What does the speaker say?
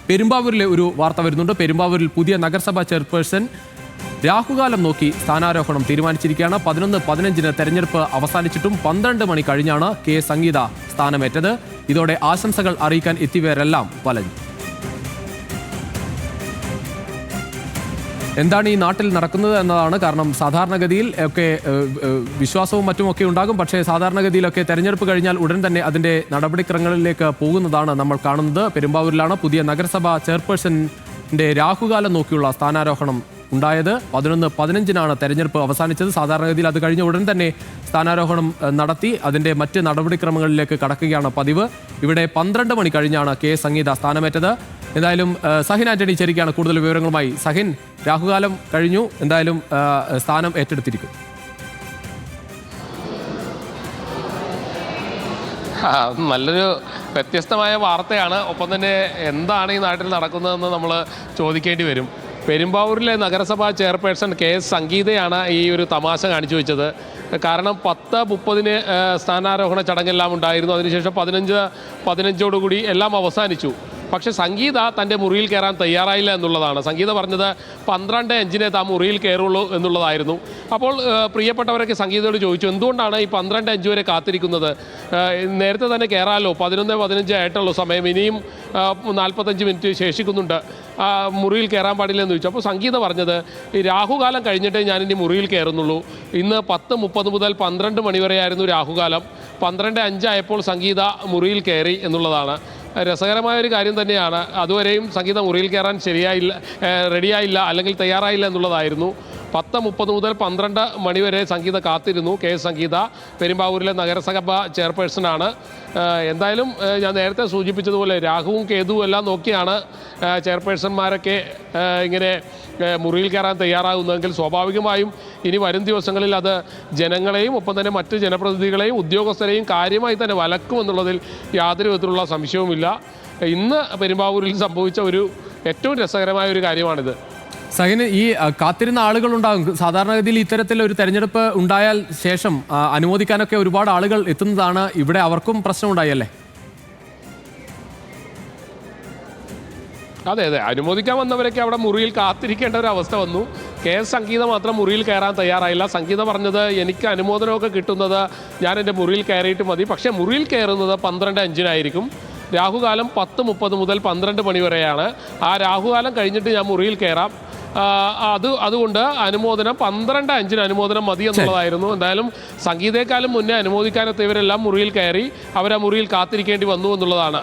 പെരുമ്പാവൂരിലെ ഒരു വാർത്ത വരുന്നുണ്ട്. പെരുമ്പാവൂരിൽ പുതിയ നഗരസഭാ ചെയർപേഴ്സൺ രാഹുകാലം നോക്കി സ്ഥാനാരോഹണം തീരുമാനിച്ചിരിക്കുകയാണ്. 11:15 തെരഞ്ഞെടുപ്പ് അവസാനിച്ചിട്ടും 12 മണി കഴിഞ്ഞാണ് കെ സംഗീത സ്ഥാനമേറ്റത്. ഇതോടെ ആശംസകൾ അറിയിക്കാൻ എത്തിയവരെല്ലാം വലഞ്ഞു. എന്താണ് ഈ നാട്ടിൽ നടക്കുന്നത് എന്നതാണ്. കാരണം സാധാരണഗതിയിൽ ഒക്കെ വിശ്വാസവും മറ്റുമൊക്കെ ഉണ്ടാകും. പക്ഷേ സാധാരണഗതിയിലൊക്കെ തെരഞ്ഞെടുപ്പ് കഴിഞ്ഞാൽ ഉടൻ തന്നെ അതിൻ്റെ നടപടിക്രമങ്ങളിലേക്ക് പോകുന്നതാണ് നമ്മൾ കാണുന്നത്. പെരുമ്പാവൂരിലാണ് പുതിയ നഗരസഭാ ചെയർപേഴ്സന്റെ രാഹുകാലം നോക്കിയുള്ള സ്ഥാനാരോഹണം ഉണ്ടായത്. 11:15 തെരഞ്ഞെടുപ്പ് അവസാനിച്ചത്. സാധാരണഗതിയിൽ അത് കഴിഞ്ഞ ഉടൻ തന്നെ സ്ഥാനാരോഹണം നടത്തി അതിൻ്റെ മറ്റ് നടപടിക്രമങ്ങളിലേക്ക് കടക്കുകയാണ് പതിവ്. ഇവിടെ 12 മണി കഴിഞ്ഞാണ് കെ സംഗീത സ്ഥാനമേറ്റത്. എന്തായാലും സഹിൻ ആന്റണി ചേരുകയാണ് കൂടുതൽ വിവരങ്ങളുമായി. സഹിൻ, രാഹുകാലം കഴിഞ്ഞു, എന്തായാലും സ്ഥാനം ഏറ്റെടുത്തിരിക്കും. നല്ലൊരു വ്യത്യസ്തമായ വാർത്തയാണ്. ഒപ്പം തന്നെ എന്താണ് ഈ നാട്ടിൽ നടക്കുന്നതെന്ന് നമ്മൾ ചോദിക്കേണ്ടി വരും. പെരുമ്പാവൂരിലെ നഗരസഭാ ചെയർപേഴ്സൺ കെ സംഗീതയാണ് ഈ ഒരു തമാശ കാണിച്ചു വെച്ചത്. കാരണം 10:30 സ്ഥാനാരോഹണ ചടങ്ങെല്ലാം ഉണ്ടായിരുന്നു. അതിനുശേഷം 15:15 എല്ലാം അവസാനിച്ചു. പക്ഷേ സംഗീത തൻ്റെ മുറിയിൽ കയറാൻ തയ്യാറായില്ല എന്നുള്ളതാണ്. സംഗീത പറഞ്ഞത് 12:05 താൻ മുറിയിൽ കയറുള്ളൂ എന്നുള്ളതായിരുന്നു. അപ്പോൾ പ്രിയപ്പെട്ടവരൊക്കെ സംഗീതയോട് ചോദിച്ചു, എന്തുകൊണ്ടാണ് ഈ 12:05 വരെ കാത്തിരിക്കുന്നത്? നേരത്തെ തന്നെ കയറാമല്ലോ, 11:15 ആയിട്ടുള്ള സമയം, ഇനിയും 45 മിനിറ്റ് ശേഷിക്കുന്നുണ്ട്, മുറിയിൽ കയറാൻ പാടില്ലെന്ന് ചോദിച്ചു. അപ്പോൾ സംഗീത പറഞ്ഞത്, ഈ രാഹുകാലം കഴിഞ്ഞിട്ടേ ഞാനിനി മുറിയിൽ കയറുന്നുള്ളൂ. ഇന്ന് 10:30 മുതൽ 12 മണി വരെയായിരുന്നു രാഹുകാലം. 12:05 ആയപ്പോൾ സംഗീത മുറിയിൽ കയറി എന്നുള്ളതാണ്. രസകരമായൊരു കാര്യം തന്നെയാണ്. അതുവരെയും സംഗീത മുറിയിൽ കയറാൻ റെഡിയായില്ല, അല്ലെങ്കിൽ തയ്യാറായില്ല എന്നുള്ളതായിരുന്നു. 10:30 മുതൽ 12 മണി വരെ സംഗീത കാത്തിരുന്നു. കെ സംഗീത പെരുമ്പാവൂരിലെ നഗരസഭാ ചെയർപേഴ്സണാണ്. എന്തായാലും ഞാൻ നേരത്തെ സൂചിപ്പിച്ചതുപോലെ രാഹുവും കേതുവും എല്ലാം നോക്കിയാണ് ചെയർപേഴ്സൺമാരൊക്കെ ഇങ്ങനെ മുറിയിൽ കയറാൻ തയ്യാറാകുന്നതെങ്കിൽ സ്വാഭാവികമായും ഇനി വരും ദിവസങ്ങളിൽ അത് ജനങ്ങളെയും ഒപ്പം തന്നെ മറ്റ് ജനപ്രതിനിധികളെയും ഉദ്യോഗസ്ഥരെയും കാര്യമായി തന്നെ വലക്കുമെന്നുള്ളതിൽ യാതൊരു വിധത്തിലുള്ള സംശയവുമില്ല. ഇന്ന് പെരുമ്പാവൂരിൽ സംഭവിച്ച ഒരു ഏറ്റവും രസകരമായ ഒരു കാര്യമാണിത്. സഹിന്, ഈ കാത്തിരുന്ന ആളുകളുണ്ടാകും. സാധാരണഗതിയിൽ ഇത്തരത്തിൽ ഒരു തെരഞ്ഞെടുപ്പ് ഉണ്ടായാൽ ശേഷം അനുമോദിക്കാനൊക്കെ ഒരുപാട് ആളുകൾ എത്തുന്നതാണ്. ഇവിടെ അവർക്കും പ്രശ്നമുണ്ടായല്ലേ? അതെ, അനുമോദിക്കാൻ വന്നവരൊക്കെ അവിടെ മുറിയിൽ കാത്തിരിക്കേണ്ട ഒരു അവസ്ഥ വന്നു. കെ സംഗീത മാത്രം മുറിയിൽ കയറാൻ തയ്യാറായില്ല. സംഗീത പറഞ്ഞത്, എനിക്ക് അനുമോദനമൊക്കെ കിട്ടുന്നത് ഞാൻ എൻ്റെ മുറിയിൽ കയറിയിട്ട് മതി, പക്ഷേ മുറിയിൽ കയറുന്നത് 12:05 രാഹുകാലം 10:30 മുതൽ 12 മണി വരെയാണ്. ആ രാഹുകാലം കഴിഞ്ഞിട്ട് ഞാൻ മുറിയിൽ കയറാം. അതുകൊണ്ട് അനുമോദനം 12:05 അനുമോദനം മതി എന്നുള്ളതായിരുന്നു. എന്തായാലും സംഗീതയെക്കാളും മുന്നേ അനുമോദിക്കാനെത്തിയവരെല്ലാം മുറിയിൽ കയറി. അവരാ മുറിയിൽ കാത്തിരിക്കേണ്ടി വന്നു എന്നുള്ളതാണ്.